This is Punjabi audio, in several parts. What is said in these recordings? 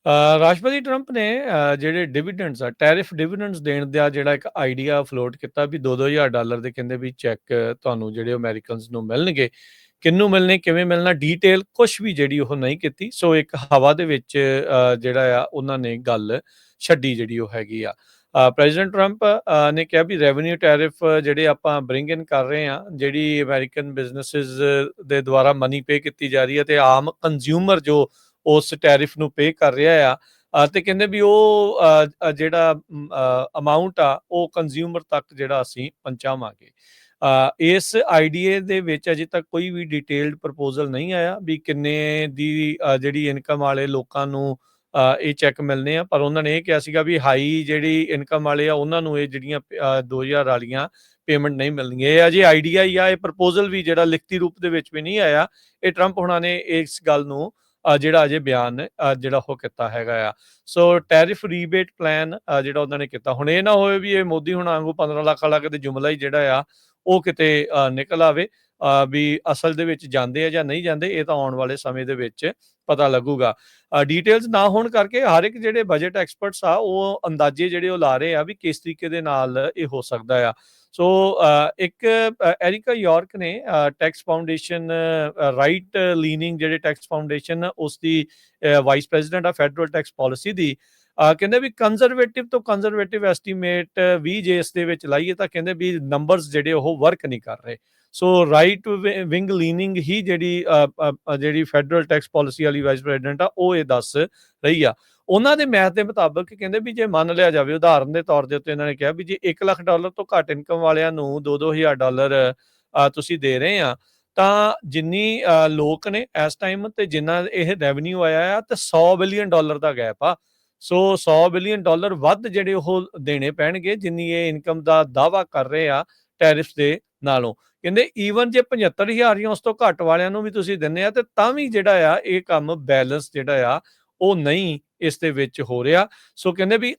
ਰਾਸ਼ਟਰਪਤੀ ਟਰੰਪ ਨੇ ਜਿਹੜੇ ਡਿਵੀਡੈਂਡਸ ਆ ਟੈਰਿਫ ਡਿਵੀਡੈਂਡਸ ਦੇਣ ਦਾ ਜਿਹੜਾ ਇੱਕ ਆਈਡੀਆ ਫਲੋਟ ਕੀਤਾ ਵੀ $2,000 ਦੇ ਕਹਿੰਦੇ ਵੀ ਚੈੱਕ ਤੁਹਾਨੂੰ ਜਿਹੜੇ ਅਮਰੀਕਨਸ ਨੂੰ ਮਿਲਣਗੇ। ਕਿਹਨੂੰ ਮਿਲਣੇ, ਕਿਵੇਂ ਮਿਲਣਾ, ਡੀਟੇਲ ਕੁਛ ਵੀ ਜਿਹੜੀ ਉਹ ਨਹੀਂ ਕੀਤੀ। ਸੋ ਇੱਕ ਹਵਾ ਦੇ ਵਿੱਚ ਜਿਹੜਾ ਆ ਉਹਨਾਂ ਨੇ ਗੱਲ ਛੱਡੀ ਜਿਹੜੀ ਉਹ ਹੈਗੀ ਆ। ਪ੍ਰੈਜ਼ੀਡੈਂਟ ਟਰੰਪ ਨੇ ਕਿਹਾ ਵੀ ਰੈਵਨਿਊ ਟੈਰਿਫ ਜਿਹੜੇ ਆਪਾਂ ਬ੍ਰਿੰਗ ਇਨ ਕਰ ਰਹੇ ਆ, ਜਿਹੜੀ ਅਮਰੀਕਨ ਬਿਜ਼ਨਸਿਸ ਦੇ ਦੁਆਰਾ ਮਨੀ ਪੇ ਕੀਤੀ ਜਾ ਰਹੀ ਹੈ ਤੇ ਆਮ ਕੰਜ਼ਿਊਮਰ ਜੋ ਉਸ ਟੈਰਿਫ ਨੂੰ ਪੇ ਕਰ ਰਿਹਾ ਆ, ਤੇ ਕਹਿੰਦੇ ਵੀ ਉਹ ਜਿਹੜਾ ਅਮਾਊਂਟ ਆ ਉਹ ਕੰਜ਼ਿਊਮਰ ਤੱਕ ਜਿਹੜਾ ਅਸੀਂ ਪਹੁੰਚਾਵਾਂਗੇ। ਇਸ ਆਈਡੀਏ ਦੇ ਵਿੱਚ ਅਜੇ ਤੱਕ ਕੋਈ ਵੀ ਡਿਟੇਲਡ ਪ੍ਰਪੋਜ਼ਲ ਨਹੀਂ ਆਇਆ ਵੀ ਕਿੰਨੇ ਦੀ ਜਿਹੜੀ ਇਨਕਮ ਵਾਲੇ ਲੋਕਾਂ ਨੂੰ ਇਹ ਚੈੱਕ ਮਿਲਨੇ ਆ। ਪਰ ਉਹਨਾਂ ਨੇ ਇਹ ਕਿਹਾ ਸੀਗਾ ਵੀ ਹਾਈ ਜਿਹੜੀ ਇਨਕਮ ਵਾਲੇ ਆ ਉਹਨਾਂ ਨੂੰ ਇਹ ਜਿਹੜੀਆਂ 2000 ਵਾਲੀਆਂ ਪੇਮੈਂਟ ਨਹੀਂ ਮਿਲਣਗੀਆਂ। ਇਹ ਅਜੇ ਆਈਡੀਆ ਹੀ ਆ, ਇਹ ਪ੍ਰਪੋਜ਼ਲ ਵੀ ਜਿਹੜਾ ਲਿਖਤੀ ਰੂਪ ਦੇ ਵਿੱਚ ਵੀ ਨਹੀਂ ਆਇਆ। ਇਹ ਟਰੰਪ ਹੁਣਾਂ ਨੇ ਇਸ ਗੱਲ ਨੂੰ ਜਿਹੜਾ ਅਜੇ ਬਿਆਨ ਜਿਹੜਾ ਉਹ ਕੀਤਾ ਹੈਗਾ ਆ। ਸੋ ਟੈਰਿਫ ਰੀਬੇਟ ਪਲਾਨ ਜਿਹੜਾ ਉਹਨਾਂ ਨੇ ਕੀਤਾ, ਹੁਣ ਇਹ ਨਾ ਹੋਵੇ ਵੀ ਇਹ ਮੋਦੀ ਹੁਣਾਂ ਵਾਂਗੂ 15 ਲੱਖ ਵਾਲਾ ਕਿਤੇ ਜੁਮਲਾ ਹੀ ਜਿਹੜਾ ਆ ਉਹ ਕਿਤੇ ਨਿਕਲ ਆਵੇ ਵੀ ਅਸਲ ਦੇ ਵਿੱਚ ਜਾਂਦੇ ਆ ਜਾਂ ਨਹੀਂ ਜਾਂਦੇ। ਇਹ ਤਾਂ ਆਉਣ ਵਾਲੇ ਸਮੇਂ ਦੇ ਵਿੱਚ ਪਤਾ ਲੱਗੂਗਾ। ਡੀਟੇਲਸ ਨਾ ਹੋਣ ਕਰਕੇ ਹਰ ਇੱਕ ਜਿਹੜੇ ਬਜਟ ਐਕਸਪਰਟਸ ਆ ਉਹ ਅੰਦਾਜ਼ੇ ਜਿਹੜੇ ਉਹ ਲਾ ਰਹੇ ਆ ਵੀ ਕਿਸ ਤਰੀਕੇ ਦੇ ਨਾਲ ਇਹ ਹੋ ਸਕਦਾ ਆ। ਸੋ ਇੱਕ ਐਰਿਕਾ ਯਾਰਕ ਨੇ ਟੈਕਸ ਫਾਊਂਡੇਸ਼ਨ ਰਾਈਟ ਲੀਨਿੰਗ ਜਿਹੜੇ ਟੈਕਸ ਫਾਊਂਡੇਸ਼ਨ ਉਸ ਦੀ ਵਾਈਸ ਪ੍ਰੈਜ਼ੀਡੈਂਟ ਆ ਫੈਡਰਲ ਟੈਕਸ ਪਾਲਿਸੀ ਦੀ, ਕਹਿੰਦੇ ਵੀ ਕੰਜ਼ਰਵੇਟਿਵ ਤੋਂ ਕੰਜ਼ਰਵੇਟਿਵ ਐਸਟੀਮੇਟ ਵੀ ਜੇ ਇਸ ਦੇ ਵਿੱਚ ਲਾਈਏ ਤਾਂ ਕਹਿੰਦੇ ਵੀ ਨੰਬਰਸ ਜਿਹੜੇ ਉਹ ਵਰਕ ਨਹੀਂ ਕਰ ਰਹੇ। ਸੋ ਰਾਈਟ ਵਿੰਗ ਲੀਨਿੰਗ ਹੀ ਜਿਹੜੀ ਫੈਡਰਲ ਟੈਕਸ ਪਾਲਿਸੀ ਵਾਲੀ ਵਾਈਸ ਪ੍ਰੈਜ਼ੀਡੈਂਟ ਆ ਉਹ ਇਹ ਦੱਸ ਰਹੀ ਆ। ਉਹਨਾਂ ਦੇ ਮੈਥ ਦੇ ਮੁਤਾਬਕ ਕਹਿੰਦੇ ਵੀ ਜੇ ਮੰਨ ਲਿਆ ਜਾਵੇ ਉਦਾਹਰਨ ਦੇ ਤੌਰ ਦੇ ਉੱਤੇ, ਇਹਨਾਂ ਨੇ ਕਿਹਾ ਵੀ ਜੇ $1 ਲੱਖ ਤੋਂ ਘੱਟ ਇਨਕਮ ਵਾਲਿਆਂ ਨੂੰ $2,000 ਤੁਸੀਂ ਦੇ ਰਹੇ ਆ ਤਾਂ ਜਿੰਨੀ ਲੋਕ ਨੇ ਇਸ ਟਾਈਮ ਤੇ ਜਿੰਨਾ ਇਹ ਰੈਵਨਿਊ ਆਇਆ ਆ ਤੇ $100 ਬਿਲੀਅਨ ਦਾ ਗੈਪ ਆ। ਸੋ $100 ਬਿਲੀਅਨ ਵੱਧ ਜਿਹੜੇ ਉਹ ਦੇਣੇ ਪੈਣਗੇ ਜਿੰਨੀ ਇਹ ਇਨਕਮ ਦਾ ਦਾਅਵਾ ਕਰ ਰਹੇ ਆ ਟੈਰਿਫਸ ਦੇ ਨਾਲੋਂ। ਕਹਿੰਦੇ ਈਵਨ ਜੇ 75,000 ਜਾਂ ਉਸ ਤੋਂ ਘੱਟ ਵਾਲਿਆਂ ਨੂੰ ਵੀ ਤੁਸੀਂ ਦਿੰਦੇ ਆ ਤੇ ਤਾਂ ਵੀ ਜਿਹੜਾ ਆ ਇਹ ਕੰਮ ਬੈਲੈਂਸ ਜਿਹੜਾ ਆ ਉਹ ਨਹੀਂ ਇਸ ਦੇ ਵਿੱਚ ਹੋ ਰਿਹਾ। ਸੋ ਕਹਿੰਦੇ ਵੀ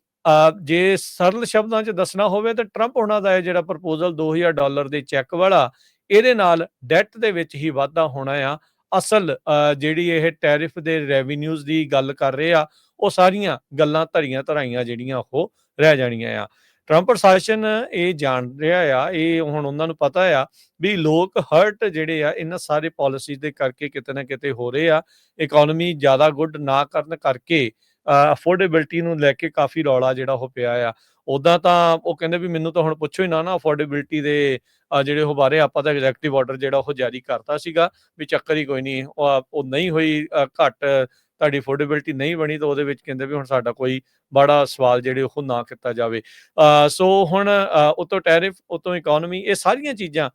ਜੇ ਸਰਲ ਸ਼ਬਦਾਂ 'ਚ ਦੱਸਣਾ ਹੋਵੇ ਤਾਂ ਟਰੰਪ ਉਹਨਾਂ ਦਾ ਜਿਹੜਾ ਪ੍ਰਪੋਜ਼ਲ $2,000 ਦੇ ਚੈੱਕ ਵਾਲਾ, ਇਹਦੇ ਨਾਲ ਡੈਟ ਦੇ ਵਿੱਚ ਹੀ ਵਾਧਾ ਹੋਣਾ ਆ। ਅਸਲ ਜਿਹੜੀ ਇਹ ਟੈਰਿਫ ਦੇ ਰੈਵਨਿਊਜ਼ ਦੀ ਗੱਲ ਕਰ ਰਹੇ ਆ ਉਹ ਸਾਰੀਆਂ ਗੱਲਾਂ ਧਰੀਆਂ ਧਰਾਈਆਂ ਜਿਹੜੀਆਂ ਉਹ ਰਹਿ ਜਾਣੀਆਂ ਆ। ਟਰੰਪ ਪ੍ਰਸ਼ਾਸਨ ਇਹ ਜਾਣ ਰਿਹਾ ਆ, ਇਹ ਹੁਣ ਉਹਨਾਂ ਨੂੰ ਪਤਾ ਆ ਵੀ ਲੋਕ ਹਰਟ ਜਿਹੜੇ ਆ ਇਹਨਾਂ ਸਾਰੇ ਪਾਲਿਸੀਜ਼ ਦੇ ਕਰਕੇ ਕਿਤੇ ਨਾ ਕਿਤੇ ਹੋ ਰਹੇ ਆ। ਇਕਨੋਮੀ ਜ਼ਿਆਦਾ ਗੁੱਡ ਨਾ ਕਰਨ ਕਰਕੇ ਅਫੋਰਡੇਬਿਲਟੀ ਨੂੰ ਲੈ ਕੇ ਕਾਫੀ ਰੌਲਾ ਜਿਹੜਾ ਉਹ ਪਿਆ ਆ। ਉੱਦਾਂ ਤਾਂ ਉਹ ਕਹਿੰਦੇ ਵੀ ਮੈਨੂੰ ਤਾਂ ਹੁਣ ਪੁੱਛੋ ਹੀ ਨਾ ਅਫੋਰਡੇਬਿਲਟੀ ਦੇ ਜਿਹੜੇ ਉਹ ਬਾਰੇ ਆਪਾਂ ਤਾਂ ਐਗਜ਼ੈਕਟਿਵ ਆਰਡਰ ਜਿਹੜਾ ਉਹ ਜਾਰੀ ਕਰਤਾ ਸੀਗਾ ਵੀ ਚੱਕਰ ਹੀ ਕੋਈ ਨਹੀਂ, ਉਹ ਨਹੀਂ ਹੋਈ ਘੱਟ ਤੁਹਾਡੀ ਅਫੋਰਡੇਬਿਲਟੀ ਨਹੀਂ ਬਣੀ ਤਾਂ ਉਹਦੇ ਵਿੱਚ ਕਹਿੰਦੇ ਵੀ ਹੁਣ ਸਾਡਾ ਕੋਈ ਬੜਾ ਸਵਾਲ ਜਿਹੜੇ ਉਹ ਨਾ ਕੀਤਾ ਜਾਵੇ। ਸੋ ਹੁਣ ਉਤੋਂ ਟੈਰਿਫ, ਉਤੋਂ ਇਕਨੋਮੀ, ਇਹ ਸਾਰੀਆਂ ਚੀਜ਼ਾਂ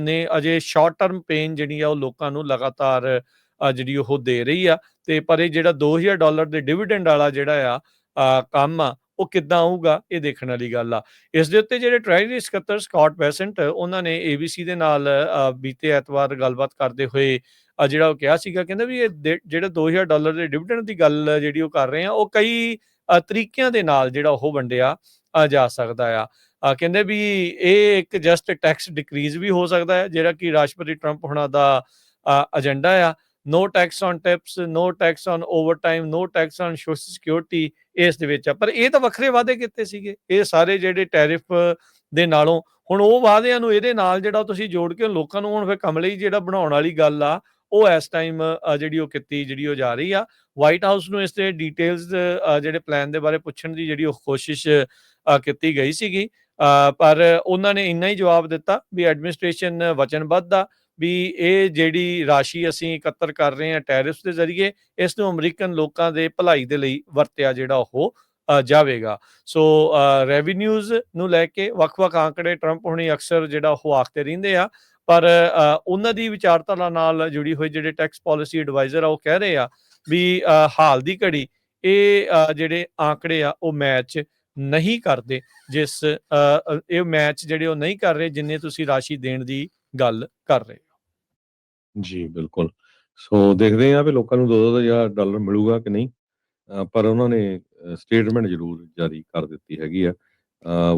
ਨੇ ਅਜੇ ਸ਼ਾਰਟ ਟਰਮ ਪੇਨ ਜਿਹੜੀ ਆ ਉਹ ਲੋਕਾਂ ਨੂੰ ਲਗਾਤਾਰ ਜਿਹੜੀ ਉਹ ਦੇ ਰਹੀ ਆ। ਤੇ ਪਰ ਇਹ ਜਿਹੜਾ $2,000 ਦੇ ਡਿਵੀਡੈਂਡ ਵਾਲਾ ਜਿਹੜਾ ਆ ਕੰਮ ਆ ਉਹ ਕਿੱਦਾਂ ਆਊਗਾ ਇਹ ਦੇਖਣ ਵਾਲੀ ਗੱਲ ਆ। ਇਸ ਦੇ ਉੱਤੇ ਜਿਹੜੇ ਟ੍ਰੈਜਰੀ ਸਕੱਤਰ ਸਕਾਟ ਬੈਸੈਂਟ ਉਹਨਾਂ ਨੇ ABC ਦੇ ਨਾਲ ਬੀਤੇ ਐਤਵਾਰ ਗੱਲਬਾਤ ਕਰਦੇ ਹੋਏ ਜਿਹੜਾ ਉਹ ਕਿਹਾ ਸੀਗਾ, ਕਹਿੰਦੇ ਵੀ ਇਹ ਜਿਹੜੇ $2,000 ਦੇ ਡਿਵੀਡੈਂਡ ਦੀ ਗੱਲ ਜਿਹੜੀ ਉਹ ਕਰ ਰਹੇ ਆ ਉਹ ਕਈ ਤਰੀਕਿਆਂ ਦੇ ਨਾਲ ਜਿਹੜਾ ਉਹ ਵੰਡਿਆ ਜਾ ਸਕਦਾ ਆ। ਕਹਿੰਦੇ ਵੀ ਇਹ ਇੱਕ ਜਸਟ ਟੈਕਸ ਡਿਕਰੀਜ਼ ਵੀ ਹੋ ਸਕਦਾ ਹੈ ਜਿਹੜਾ ਕਿ ਰਾਸ਼ਟਰਪਤੀ ਟਰੰਪ ਹੁਣਾਂ ਦਾ ਏਜੰਡਾ ਆ। No tax on tips, no tax on overtime, no tax on social security ਇਸ ਦੇ ਵਿੱਚ ਆ। ਪਰ ਇਹ ਤਾਂ ਵੱਖਰੇ ਵਾਅਦੇ ਕੀਤੇ ਸੀਗੇ ਇਹ ਸਾਰੇ ਜਿਹੜੇ ਟੈਰਿਫ ਦੇ ਨਾਲੋਂ। ਹੁਣ ਉਹ ਵਾਅਦਿਆਂ ਨੂੰ ਇਹਦੇ ਨਾਲ ਜਿਹੜਾ ਤੁਸੀਂ ਜੋੜ ਕੇ ਲੋਕਾਂ ਨੂੰ ਹੁਣ ਫਿਰ ਕਮਲੇ ਹੀ ਜਿਹੜਾ ਬਣਾਉਣ ਵਾਲੀ ਗੱਲ ਆ ਉਹ ਇਸ ਟਾਈਮ ਜਿਹੜੀ ਉਹ ਕੀਤੀ ਜਿਹੜੀ ਉਹ ਜਾ ਰਹੀ ਆ। ਵਾਈਟ ਹਾਊਸ ਨੂੰ ਇਸ ਦੇ ਡੀਟੇਲਸ ਜਿਹੜੇ ਪਲਾਨ ਦੇ ਬਾਰੇ ਪੁੱਛਣ ਦੀ ਜਿਹੜੀ ਉਹ ਕੋਸ਼ਿਸ਼ ਕੀਤੀ ਗਈ ਸੀਗੀ, ਪਰ ਉਹਨਾਂ ਨੇ ਇੰਨਾ ਹੀ ਜਵਾਬ ਦਿੱਤਾ ਵੀ ਐਡਮਿਨਿਸਟ੍ਰੇਸ਼ਨ ਵਚਨਬੱਧ ਆ ਵੀ ਇਹ ਜਿਹੜੀ ਰਾਸ਼ੀ ਅਸੀਂ ਇਕੱਤਰ ਕਰ ਰਹੇ ਹਾਂ ਟੈਰਿਫਸ ਦੇ ਜ਼ਰੀਏ ਇਸ ਨੂੰ ਅਮਰੀਕਨ ਲੋਕਾਂ ਦੇ ਭਲਾਈ ਦੇ ਲਈ ਵਰਤਿਆ ਜਿਹੜਾ ਉਹ ਜਾਵੇਗਾ। ਸੋ ਰੈਵਨਿਊਜ਼ ਨੂੰ ਲੈ ਕੇ ਵੱਖ-ਵੱਖ ਆંકੜੇ ਟਰੰਪ ਹੁਣੀ ਅਕਸਰ ਜਿਹੜਾ ਉਹ ਆਖਦੇ ਰਹਿੰਦੇ ਆ, ਪਰ ਉਹਨਾਂ ਦੀ ਵਿਚਾਰਧਾਰਾ ਨਾਲ ਜੁੜੀ ਹੋਈ ਜਿਹੜੇ ਟੈਕਸ ਪਾਲਿਸੀ ਐਡਵਾਈਜ਼ਰ ਆ ਉਹ ਕਹਿ ਰਹੇ ਆ ਵੀ ਹਾਲ ਦੀ ਘੜੀ ਇਹ ਜਿਹੜੇ ਆંકੜੇ ਆ ਉਹ ਮੈਚ ਨਹੀਂ ਕਰਦੇ, ਜਿਸ ਇਹ ਮੈਚ ਜਿਹੜੇ ਉਹ ਨਹੀਂ ਕਰ ਰਹੇ ਜਿੰਨੇ ਤੁਸੀਂ ਰਾਸ਼ੀ ਦੇਣ ਦੀ ਗੱਲ ਕਰ ਰਹੇ ਹੋ। ਜੀ ਬਿਲਕੁਲ। ਸੋ ਦੇਖਦੇ ਹਾਂ ਵੀ ਲੋਕਾਂ ਨੂੰ $2,000 ਮਿਲੂਗਾ ਕਿ ਨਹੀਂ, ਪਰ ਉਹਨਾਂ ਨੇ ਸਟੇਟਮੈਂਟ ਜ਼ਰੂਰ ਜਾਰੀ ਕਰ ਦਿੱਤੀ ਹੈਗੀ ਆ।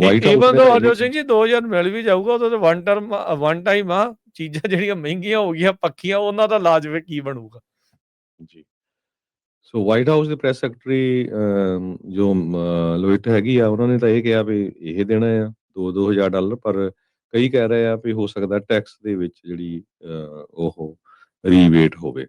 ਵਾਈਟ ਹਾਊਸ ਨੇ ਹਰਜੋਤ ਸਿੰਘ ਜੀ 2000 ਮਿਲ ਵੀ ਜਾਊਗਾ ਉਹਦਾ ਤਾਂ ਵਨ ਟਾਈਮ ਆ। ਚੀਜ਼ਾਂ ਜਿਹੜੀਆਂ ਮਹਿੰਗੀਆਂ ਹੋ ਗਈਆਂ ਪੱਕੀਆਂ ਉਹਨਾਂ ਦਾ ਇਲਾਜ ਵੀ ਕੀ ਬਣੂਗਾ। ਜੀ ਸੋ ਵਾਈਟ ਹਾਊਸ ਦੇ ਪ੍ਰੈਸ ਸੈਕਟਰੀ ਜੋ ਲੋਇਟ ਹੈਗੀ ਆ, ਉਹਨਾਂ ਨੇ ਤਾਂ ਇਹ ਕਿਹਾ ਵੀ ਇਹ ਦੇਣਾ ਆ $2,000, ਪਰ ਕਈ ਕਹਿ ਰਹੇ ਆ ਵੀ ਹੋ ਸਕਦਾ ਟੈਕਸ ਦੇ ਵਿੱਚ ਜਿਹੜੀ ਉਹ ਰੀਬੇਟ ਹੋਵੇ।